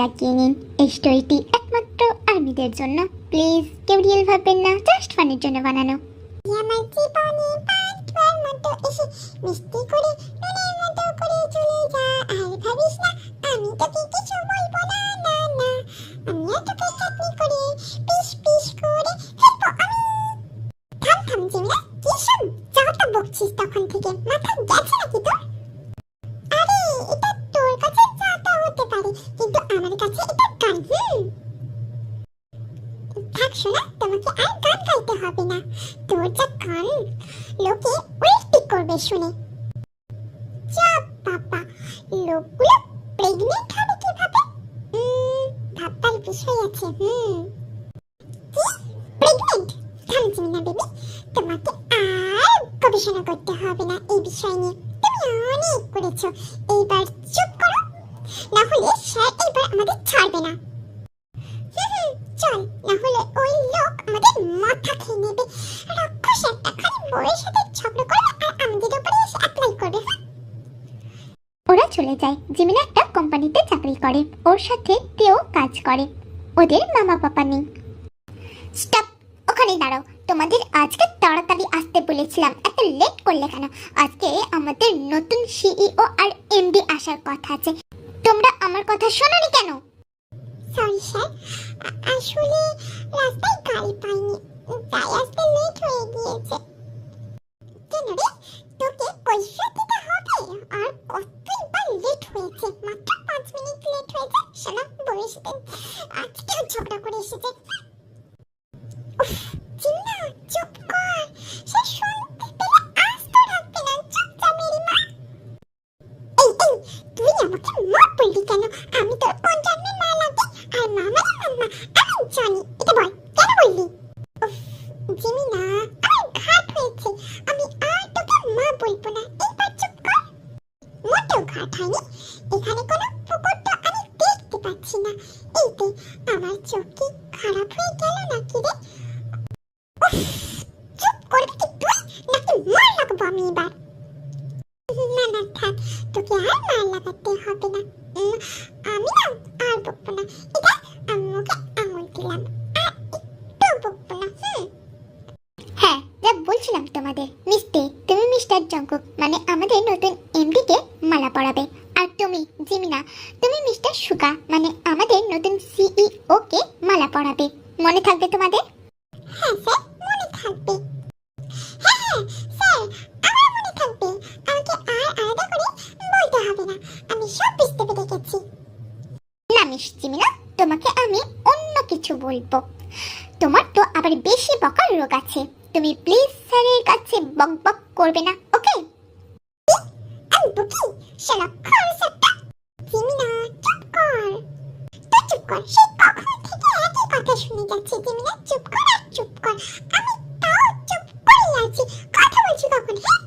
লাগিয়ে নিন। এই স্টোরিটি একমাত্র আর্মিদের জন্য। প্লিজ কেউ রিয়েল ভাববেন না, জাস্ট ফানের জন্য বানানো। আমার জীবনে পাঁচবার মতো এসে মিষ্টি করে নুনের মতো করে চলে যা, আর ভাবিস না আমি তোকে কিছু বলবো না, না না। আমিও তোকে চাটনি করে পিস পিস করে ফেলবো আমি। থাম থাম জিমিনা, কি সব যাতা বকছিস তখন থেকে? মাথা গেছে নাকি তোর? আরে এটা তোর কাছে যাতা হতে পারে, কিন্তু আমার কাছে এটা গান। থাক শোনা, তোমাকে আর গান গাইতে হবে না। তোর যা গান লোকে উল্টি করবে শুনে। যা বাবা, লোকগুলো প্রেগনেন্ট হবে কিভাবে? ভাববার বিষয় আছে। কি প্রেগনেন্ট? থাম জিমিনা বেবি, তোমাকে আর গবেষণা করতে হবে না এই বিষয় নিয়ে। তুমি অনেক করেছো, এইবার চুপ করো, না হলে স্যার এইবার আমাদের ছাড়বে না। চল, না হলে ওই লোক আমাদের মাথা খেয়ে নেবে। রাক্ষস একটা, খালি বউয়ের সাথে ঝগড়া করবে আর আমাদের উপরে এসে অ্যাপ্লাই করবে। ওরা চলে যায়। জিমিনা একটা কোম্পানিতে চাকরি করে, ওর সাথে তেও কাজ করে। ওদের মামা পাপা নেই। স্টপ, ওখানে দাঁড়াও। তোমাদের আজকে তাড়াতাড়ি আসতে বলেছিলাম, এত লেট করলে কেন? আজকে আমাদের নতুন সিইও আর এমডি আসার কথা আছে, তোমরা আমার কথা শোনোনি কেন? সরি স্যার, আসলে রাস্তায় গাড়ি পাইনি, তাই আসতে লেট হয়ে গিয়েছে। কেন রে, তোকে পয়সা দিতে হবে? আর কতবার লেট হয়েছে? মাত্র 5 মিনিট লেট হয়েছে। শালা বউয়ের সাথে আজকেও ঝগড়া করে এসেছে। জিন্না চুপ কর, সে শুনতে পেলে আস্ত রাখবে না। চুপ যা মেরি মা। এই তুই আমাকে মা বললি কেন? আমি তোর কোন জন্মে মা লাগে? আর মামা মাম্মা আমি জানি, এটা বল কেন বললি? জিমিনা, আমার ঘাট হয়েছে, আমি আর তোকে মা বলবো না। এইবার চুপ কর। মোটেও ঘাট হয়নি, এখানে কোনো পুকুর তো আমি দেখতে পাচ্ছি না। এইতে আমার চোখ কি খারাপ হয়ে গেল নাকি রে? চুপ করবি কি তুই, নাকি মার লাগাবো আমি এবার? না না থাক, তোকে আর মার লাগাতে হবে না। আমি না আর বকবো না। এটা আম্মুকে আঙুল দিলাম, আর একটু বকবো না। হ্যাঁ, যা বলছিলাম তোমাদের, তুমি মিস্টার জঙ্কুক মানে আমাদের নতুন এমডি কে মালা পরাবে। আর তুমি জিমিনা, তুমি মিস্টার সুগা মানে আমাদের নতুন সিইও কে মালা পরাবে। মনে থাকবে তোমাদের? হ্যাঁ স্যার, মনে থাকবে। হ্যাঁ স্যার, আমার মনে থাকবে। আমাকে আর আলাদা করে বলতে হবে না, আমি সব বুঝতে পেরে গেছি। না মিস জিমিনা, তোমাকে আমি অন্য কিছু বলবো। তোমার তো আবার বেশি বকার রোগ আছে, তুমি প্লিজ স্যারের কাছে বকবক করবে না, ওকে? আমি বকি? শালা খরচাটা। জিমিনা চুপ কর, তুই চুপ কর। সেই কখন থেকে একই কথা শুনে যাচ্ছি। জিমিনা চুপ কর আর চুপ কর। আমি তাও চুপ করে আছি, কথা বলছি কখন? হ্যাঁ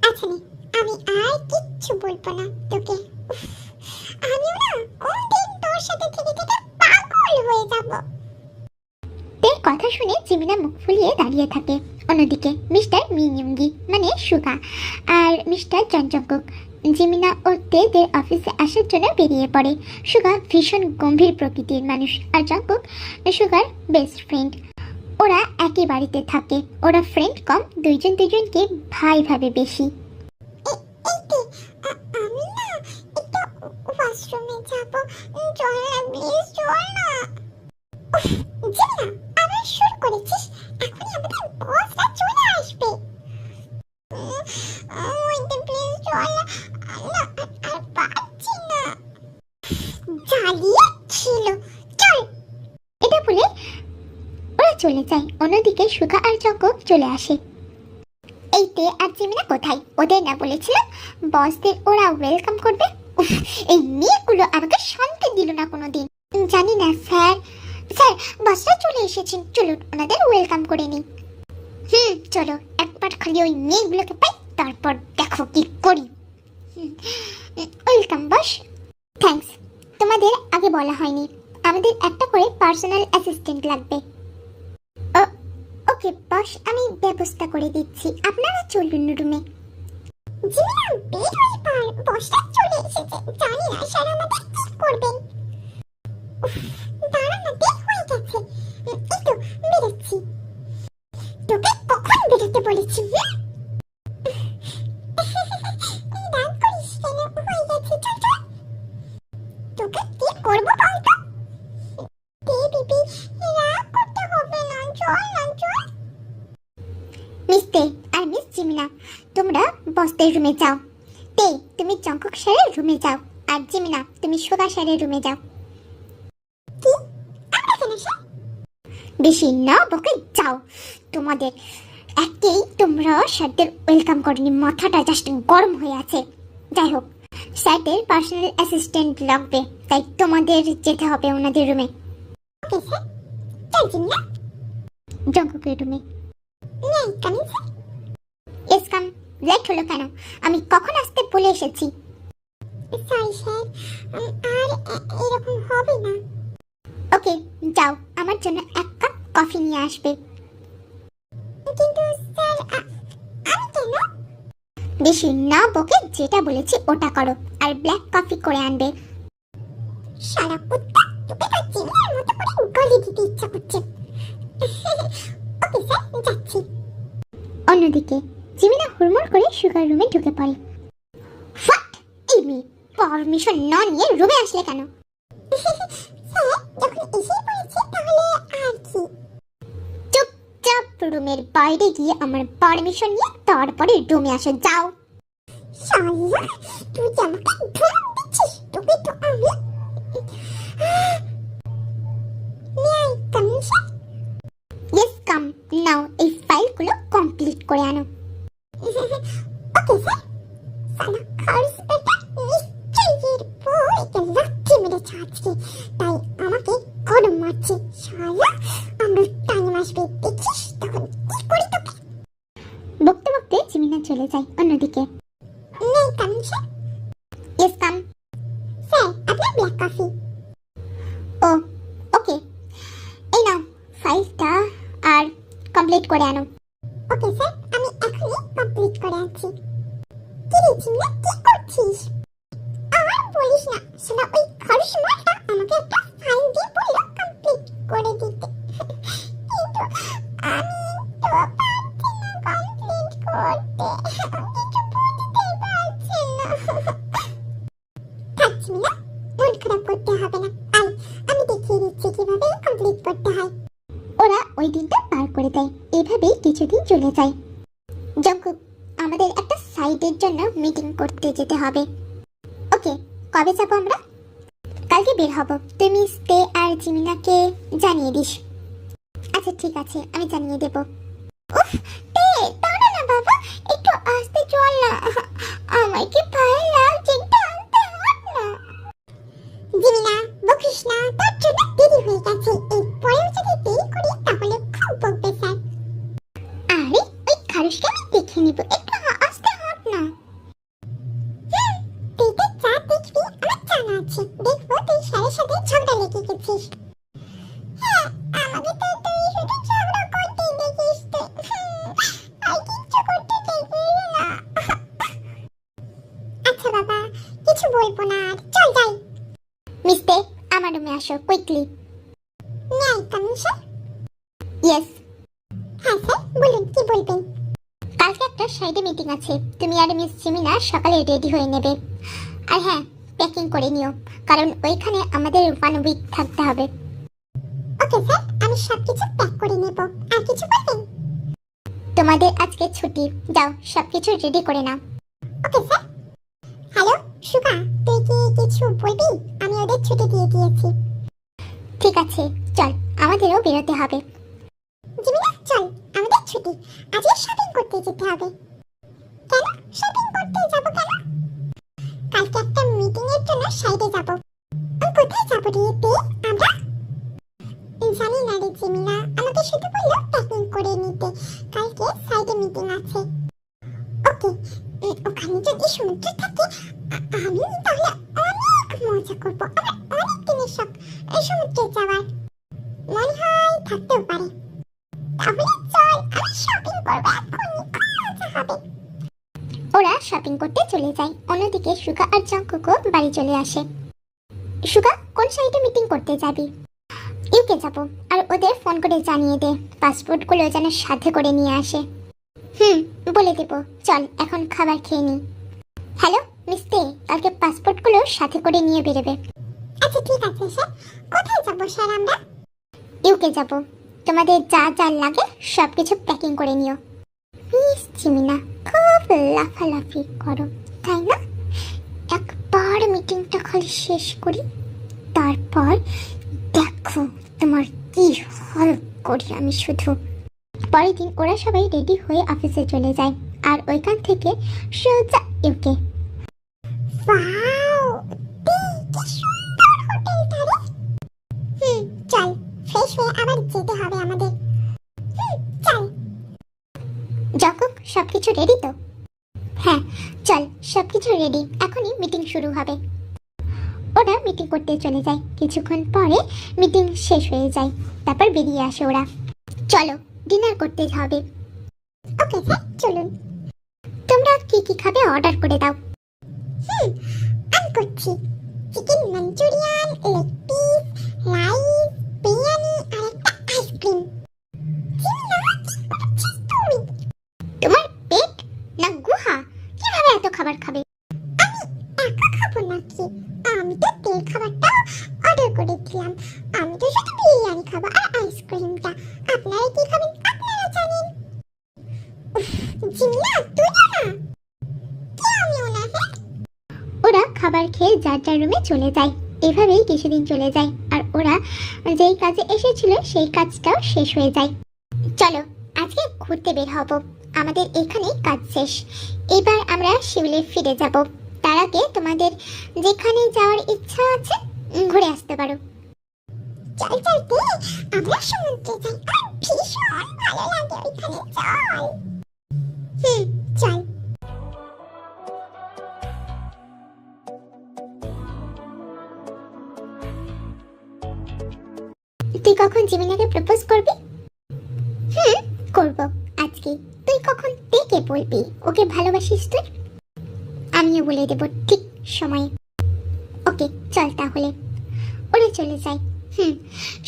আচ্ছা নে, আমি আর কিচ্ছু বলবো না তোকে। আমিও না কোন দিন তোর সাথে থেকে থেকে পাগল হয়ে যাবো। তের কথা শুনে জিমিনা মুখ ফুলিয়ে দাঁড়িয়ে থাকে। অন্যদিকে মিস্টার মিনিয়ঙ্গি মানে সুগা আর মিস্টার জনজঙ্কুক জিমিনা ও তেদের অফিসে আসার জন্য বেরিয়ে পড়ে। সুগা ভীষণ গম্ভীর প্রকৃতির মানুষ, আর জঙ্কুক সুগার বেস্ট ফ্রেন্ড। ওরা একই বাড়িতে থাকে, ওরা ফ্রেন্ড কম, দুজনকে ভাই ভাবে বেশি। আমি না একটু ওয়াশরুমে যাবো, চল না প্লিজ, চল না। জিমিনা আবার শুরু করেছিস, এখনই আমাদের বসরা চলে আসবে। ওইটা প্লিজ চল না, আর পারছি না। জ্বালিয়ে ছিল, চল। এটা বলে ওরা চলে যায়। অন্যদিকে সুগা আর জঙ্কুক চলে আসে। এই তে আর জিমিনা কোথায়? ওদের না বলেছিলাম বসদের ওরা ওয়েলকাম করবে? এই মেয়েগুলো আমাকে শান্তি দিল না কোনোদিন। জানি না স্যার, বসরা চলে এসেছেন, চলুন ওনাদের ওয়েলকাম করে নিই। চলো, একবার খালি ওই মেয়েগুলোকে পাই, তারপর দেখো কি করি। Welcome boss. থ্যাঙ্কস, তোমাদের আগে বলা হয়নি, আমাদের একটা করে পার্সোনাল অ্যাসিস্ট্যান্ট লাগবে। ওকে বস, আমি ব্যবস্থা করে দিচ্ছি, আপনারা চলুন রুমে। জিমিনা বের হয়ে পার, বসটা চলে এসেছে। জানি না স্যার আমাদের কি করবেন। উফ, দাঁড়া না, দেখ হয়ে গেছে। এই তো বেরোচ্ছি। তোকে কখন বেরোতে বলেছি? রাগ করিস কেন? হয়ে গেছে, চল চল। তোকে কি করবো বলতো? বেবি, রাগ করতে হবে না, চল না, চল। মিস্তে আর মিস জিমিনা, তোমরা বসদের রুমে যাও। তে, তুমি জঙ্কুক স্যারের রুমে যাও। আর জিমিনা, তুমি সুগা স্যারের রুমে যাও। কি? আমরা কেন স্যার? বেশি না বকে যাও। তোমাদের একেই তোমরা স্যারদের ওয়েলকাম করনি, মাথাটা জাস্ট গরম হয়ে আছে। যাই হোক, স্যারদের পার্সোনাল অ্যাসিস্ট্যান্ট লাগবে, তাই তোমাদের যেতে হবে ওনাদের রুমে। ওকে স্যার, চল জিমিনা। জঙ্কুকের রুমে। নাই coming sir. Yes come. Late হলো কেন? আমি কখন আসতে বলে এসেছি। সরি স্যার, আর এরকম হবে না। ওকে, যাও, আমার জন্য এক কাপ কফি নিয়ে আসবে। কিন্তু স্যার, আমি কেন? বেশি না বকে যেটা বলেছি ওটা করো, আর ব্ল্যাক কফি করে আনবে। সারা কুত্তা, তোকে তো চিনির মতো করে গলি দিতে ইচ্ছা করছে। ওকে স্যার, যাচ্ছি। অন্যদিকে জিমিনা হুড়মুড় করে সুগার রুমে ঢুকে পড়ে। হোয়াট? এই মেয়ে পারমিশন না নিয়ে রুমে আসলে কেন? স্যার, যখন এসেই পড়েছি তাহলে আর কি? চুপচাপ রুমের বাইরে গিয়ে আমার পারমিশন নিয়ে তারপরে রুমে আসো, যাও। শালা, তুই যে আমাকে ধমক দিচ্ছিস, তোকে তো আমি... নাই কামিং স্যার। ইয়েস কাম নাও, এই ফাইলগুলো কমপ্লিট করে আনো। Okay sir. সালা খারিস বেটা, নিশ্চয়ই এর বউ একে লাথি মেরেছে আজকে, তাই আমাকে গরম মারছে। শালা, আমরা টাইম আসবে দেখিস তখন কি করি তোকে। বকতে বকতে জিমিনা চলে যায় অন্যদিকে। নেই coming sir. Yes come. Sir, আপনার ব্ল্যাক কফি। ও ওকে, এই নাও ফাইলটা, আর কমপ্লিট করে আনো। ওকে স্যার, আমি এখনই কমপ্লিট করে আনছি। কি রে চিমনা, কি করছিস? আর বলিস না, শোনা ওই খরচ মালটা আমাকে একটা ফাইল দিয়ে বললো কমপ্লিট করে দিতে, কিন্তু আমি তো পারছি না কমপ্লিট করতে, কিছু বুঝতেই পারছি না। থাক চিমনা, মন খারাপ করতে হবে না, আমি দেখিয়ে দিচ্ছি কিভাবে কমপ্লিট করতে হয়। ওরা ওই দিনটা পার করে দেয়। এভাবেই কিছুদিন চলে যায়। জঙ্কুক, আমাদের একটা সাইটের জন্য মিটিং করতে যেতে হবে। ওকে, কবে যাবো আমরা? কালকে বের হব, তুমি স্তে আর জিমিনাকে জানিয়ে দিস। আচ্ছা ঠিক আছে, আমি জানিয়ে দেব। উফ, তে দাঁড়া না বাবা, একটু আস্তে চল না, আমার কি ভয় লাগছে, টানতে হাত না। জিমিনা, বকিস না, তোর জন্য দেরি হয়ে গেছে, এরপরেও যদি দেরি করি তাহলে খুব বকবে স্যার। আরে ওই খারুশকে আমি দেখে নিব, একটু আস্তে হাত না। তুই তো যা দেখবি আমার জানা আছে, দেখবো তুই স্যারের সাথে ঝগড়া লেগে গেছিস। হ্যাঁ, আমাকে তো তুই শুধু ঝগড়া করতেই দেখিস তো, আর কিচ্ছু করতে দেখিস না। আচ্ছা বাবা, কিছু বলবো না, আর চল যাই। মিস্তে, আমার রুমে আসো কুইকলি। নাই কামিং স্যার। ইয়েস। হ্যাঁ স্যার, বলুন কি বলবেন। কালকে একটা সাইডে মিটিং আছে, তুমি আর মিস জিমিনা সকালে রেডি হয়ে নেবে। আর হ্যাঁ, প্যাকিং করে নিও, কারণ ওইখানে আমাদের 1 উইক থাকতে হবে। ওকে স্যার, আমি সবকিছু প্যাক করে নেব। আর কিছু বলবেন? তোমাদের আজকে ছুটি, যাও সবকিছু রেডি করে নাও। Okay sir. হ্যালো সুগা, তুই কি কিছু বলবি? আমি ওদের ছুটি দিয়ে দিয়েছি। ঠিক আছে, চল, আমাদেরও বেরোতে হবে। জিমিনা চল, আমাদের ছুটি, আজকে শপিং করতে যেতে হবে। কেন শপিং করতে যাব কেন? কালকে একটা মিটিং এর জন্য সাইডে যাব। কোথায় যাব রে তে আমরা? জানি না রে জিমিনা, আমাকে শুধু বললো প্যাকিং করে নিতে, কালকে সাইডে মিটিং আছে। ওকে, ওখানে যদি সমুদ্র থাকে আমি তাহলে অনেক মজা করব। আমার অনেক দিনের শখ সমুদ্রে যাওয়ার, মনে হয় থাকতেও পারে। তাহলে চল, আমি শপিং করবো এখনই, খুব মজা হবে। ওরা শপিং করতে চলে যায়। অন্যদিকে সুগা আর জঙ্কুকও বাড়ি চলে আসে। সুগা, কোন সাইটে মিটিং করতে যাবি? ইউকে যাব, আর ওদের ফোন করে জানিয়ে দে পাসপোর্টগুলো যেন সাথে করে নিয়ে আসে। বলে দেব। চল এখন খাবার খেয়ে নি। হ্যালো মিস্তে, কালকে পাসপোর্টগুলো সাথে করে নিয়ে বেরোবে। আচ্ছা ঠিক আছে স্যার। কোথায় যাব স্যার আমরা? ইউকে যাব, তোমাদের যা যা লাগে সব কিছু প্যাকিং করে নিও। মিস জিমিনা, খুব লাফালাফি করো তাই না? একবার মিটিংটা খালি শেষ করি, তারপর দেখো তোমার কি হল করি আমি শুধু। পরের দিন ওরা সবাই রেডি হয়ে অফিসে চলে যায়, আর ওইখান থেকে সোজা ইউকে। ওয়াও, কি সুন্দর হোটেলটা রে। চল, ফ্রেশ হয়ে আবার যেতে হবে আমাদের। চল। জঙ্কুক, সবকিছু রেডি তো? হ্যাঁ চল, সবকিছু রেডি, এখনই মিটিং শুরু হবে। ওরা মিটিং করতে চলে যায়, কিছুক্ষণ পরে মিটিং শেষ হয়ে যায়, তারপর বেরিয়ে আসে ওরা। চলো ডিনার করতে হবে। ওকে স্যার, চলুন। তোমরা কি কি খাবে অর্ডার করে দাও। আমি করছি chicken Manchurian, leg piece, rice, biryani আর একটা আইসক্রিম। তোমার পেট না গুহা, কিভাবে এত খাবার খাবে? একা খাবো নাকি? আমি তো তেল খাবারটাও অর্ডার করেছিলাম। আমি তো শুধু বিরিয়ানি খাবো আর আইসক্রিমটা। আপনারা কি খাবেন আপনারা জানেন। জিমিনা, তুই না কি আমিও না। হ্যাঁ, ওরা খাবার খেয়ে যার যার রুমে চলে যায়। এভাবেই কিছুদিন চলে যায়, আর ওরা যেই কাজে এসেছিল সেই কাজটাও শেষ হয়ে যায়। চলো আজকে ঘুরতে বের হব, আমাদের এখানেই কাজ শেষ। এবার আমরা শিউলে ফিরে যাব। তার আগে তোমাদের যেখানে যাওয়ার ইচ্ছা আছে ঘুরে আসতে পারো। চল চলতে আমরা সমুদ্রে যাই, আর ভীষণ ভালো লাগে ওইখানে। চল। চল। তুই কখন জিমিনাকে প্রপোজ করবি? করব আজকে। তুই কখন থেকে বলবি ওকে ভালোবাসিস তুই? আমিও বলে দেব ঠিক সময়ে। ওকে চল তাহলে। ওরা চলে যায়।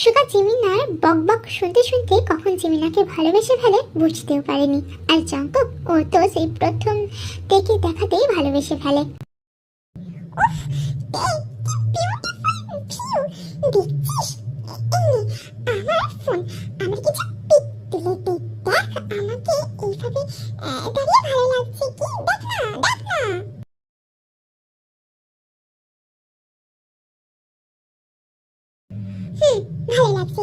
সুগা জিমিনার বক বক শুনতে শুনতে কখন জিমিনাকে ভালোবেসে ফেলে বুঝতেও পারেনি। আর জঙ্কুক, ও তো সেই প্রথম থেকে দেখাতেই ভালোবেসে ফেলে। দেখছিস? আমার ফোন, আমার কিছু পিক তুলে দে। দেখ আমাকে এইভাবে দাঁড়িয়ে ভালো লাগছে কি? দেখ না, দেখ না। ভালো লাগছে।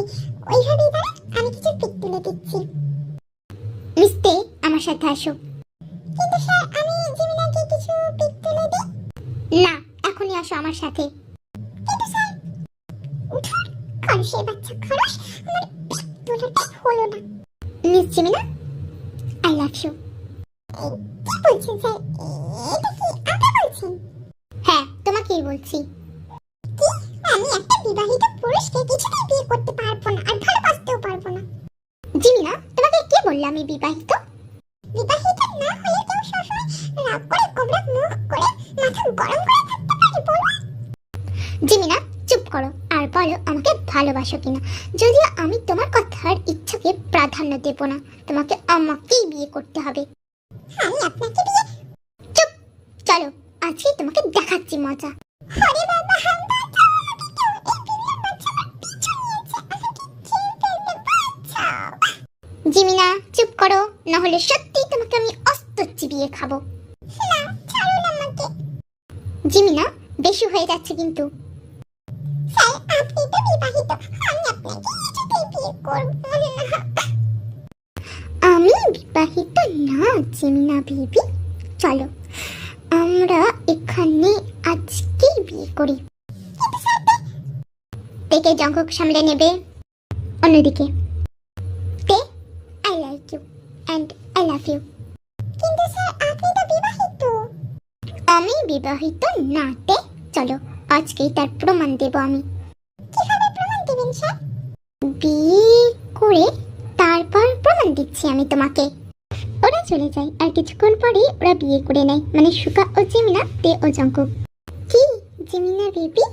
ওইভাবেই দাঁড়া, আমি কিছু পিক তুলে দিচ্ছি। মিস্তে, আমার সাথে আসো। কিন্তু স্যার, আমি জিমিনাকে কিছু পিক তুলে দিই। না, এখনই আসো আমার সাথে। কিন্তু স্যার, ধুর, খরচের বাচ্চা খরচ, আমার পিক তোলাটা হলো না। Miss Jimina, I love you. কি বলছেন স্যার? এটা কি আপনি বলছেন? হ্যাঁ, তোমাকেই বলছি। কি? আমি একটা বিবাহিত পুরুষকে কিছুতেই বিয়ে করতে পারবো না, আর ভালোবাসতেও পারবো না। জিমিনা, তোমাকে কে বললো আমি বিবাহিত? বিবাহিত না হলে কেউ সবসময় রাগ করে কোমরা মুখ করে মাথা গরম করে থাকতে পারে বলো? জিমিনা, চুপ করো আর বলো আমাকে ভালোবাসো কিনা। যদিও আমি তোমার কথার ইচ্ছাকে প্রাধান্য দেব না, তোমাকে আমাকেই বিয়ে করতে হবে। আমি আপনাকে বিয়ে? চুপ, চলো আজকে তোমাকে দেখাচ্ছি মজা। আরে বাবা, হাম বাঁচাও, আমাকে কেউ এই বিলের বাচ্চা আমার পিছু নিয়েছে, আমাকে খেয়ে ফেলবে, বাঁচাও। জিমিনা, চুপ করো, না হলে সত্যি তোমাকে আমি অস্ত্র চিবিয়ে খাবো। না, ছাড়ুন আমাকে। জিমিনা, বেশি হয়ে যাচ্ছে কিন্তু। স্যার, আপনি তো বিবাহিত, আমি আপনাকে কিছুতেই বিয়ে করবো না। আমি বিবাহিত না জিমিনা বেবি, চলো আমরা এখানে আজকে বিয়ে করি। কিন্তু স্যার, তেকে জঙ্কুক সামলে নেবে। অন্যদিকে তে, I like you and I love you. কিন্তু স্যার, আপনি তো বিবাহিত। আমি বিবাহিত না তে, চলো আজকেই তার প্রমাণ দেব আমি। কিভাবে প্রমাণ দেবেন স্যার? বিয়ে করে তারপর প্রমাণ দিচ্ছি আমি তোমাকে। ওরা চলে যায়, আর কিছুক্ষণ পরে ওরা বিয়ে করে নেয়, মানে সুগা ও জিমিনা, তে ও জঙ্কুক। কি জিমিনা বেবি,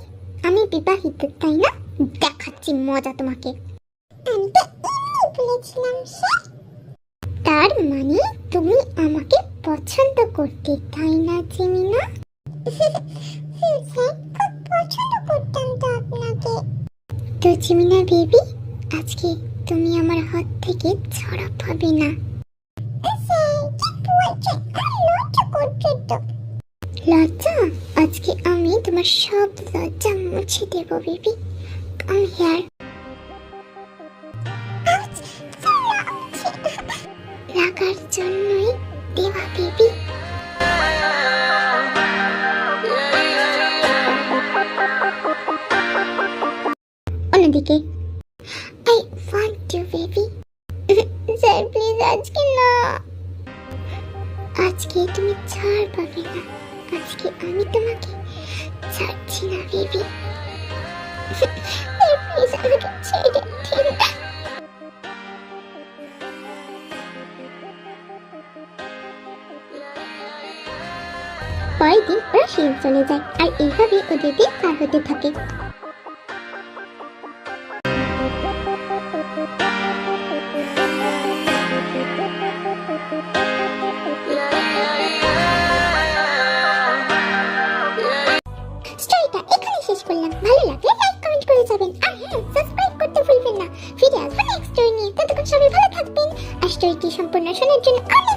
আমি বিবাহিত, তাই না? দেখাচ্ছি মজা তোমাকে। আমি তো এমনি বলেছিলাম স্যার। তার মানে তুমি আমাকে পছন্দ করতে, তাই না জিমিনা? স্যার খুব পছন্দ করতাম তো আপনাকে। তো জিমিনা বেবি, আজকে তুমি আমার হাত থেকে ছাড়া পাবে না। স্যার কি বলছেন? আর লজ্জা করছে তো। লজ্জা? আজকে আমি তোমার সব লজ্জা মুছে দেব baby. Come here. Ouch, sir লাগছে। লাগার জন্যই দেওয়া বেবি। অন্যদিকে I want you baby. Sir please আজকে না, আজকে তুমি ছাড় পাবে না। আজকে আমি তোমাকে ছাড়ছি না বেবি। প্লিজ আমাকে ছেড়ে দিন। পরের দিন ওরা শিলং চলে যায় আর এইভাবে ওদের দিন পার হতে থাকে। স্টোরিটা এখানে শেষ করলাম। ভালো লাগলে লাইক কমেন্ট করে যাবেন, আর হ্যাঁ সাবস্ক্রাইব করতে ভুলবেন না। ফিরে আসবো নেক্সট স্টোরি নিয়ে। ততক্ষণ সবাই ভালো থাকবেন আর স্টোরিটি সম্পূর্ণ শোনার জন্য অনেক